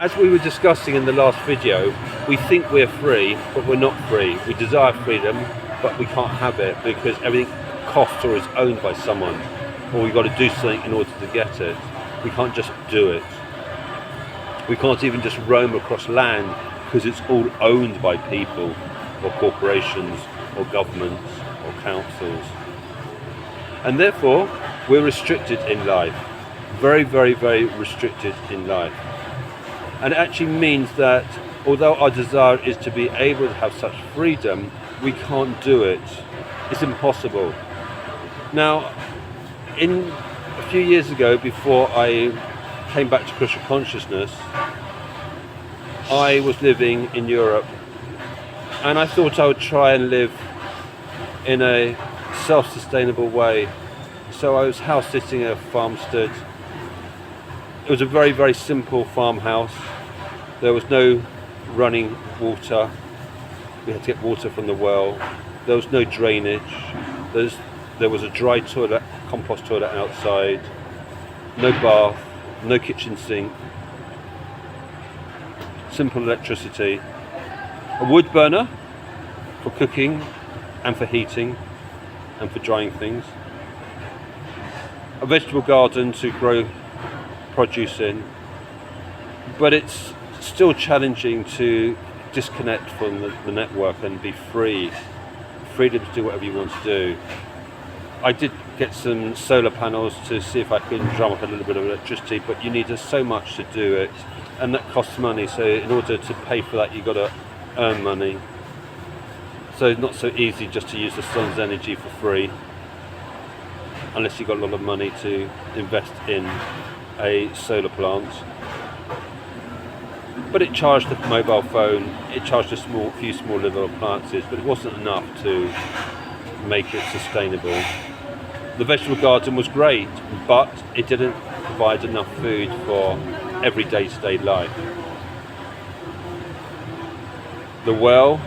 as we were discussing in the last video, we think we're free, but we're not free. We desire freedom, but we can't have it because everything costs or is owned by someone, or we've got to do something in order to get it. We can't just do it. We can't even just roam across land because it's all owned by people or corporations or governments or councils. And therefore, we're restricted in life. Very, very, very restricted in life. And it actually means that although our desire is to be able to have such freedom, we can't do it. It's impossible. Now, a few years ago, before I came back to Krishna consciousness, I was living in Europe, and I thought I would try and live in a self-sustainable way. So I was house sitting at a farmstead. It was a very, very simple farmhouse. There was no running water. We had to get water from the well. There was no drainage. There was a dry toilet, compost toilet outside. No bath, no kitchen sink. Simple electricity. A wood burner for cooking and for heating and for drying things. A vegetable garden to grow produce in. But it's still challenging to disconnect from the network and be free. Freedom to do whatever you want to do. I did get some solar panels to see if I could drum up a little bit of electricity, but you need so much to do it, and that costs money. So in order to pay for that, you've got to earn money. So it's not so easy just to use the sun's energy for free, unless you've got a lot of money to invest in a solar plant. But it charged the mobile phone, it charged a few small little appliances, but it wasn't enough to make it sustainable. The vegetable garden was great, but it didn't provide enough food for every day-to-day life. The well,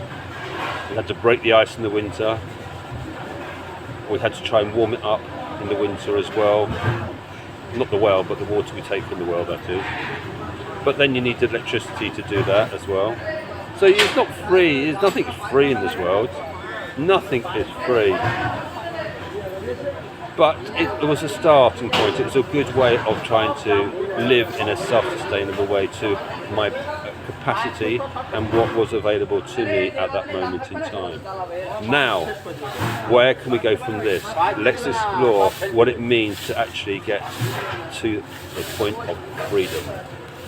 we had to break the ice in the winter. We had to try and warm it up in the winter as well. Not the well, but the water we take from the well, that is. But then you need electricity to do that as well. So it's not free, nothing is free in this world. Nothing is free. But it was a starting point. It was a good way of trying to live in a self-sustainable way to my capacity and what was available to me at that moment in time. Now, where can we go from this? Let's explore what it means to actually get to the point of freedom.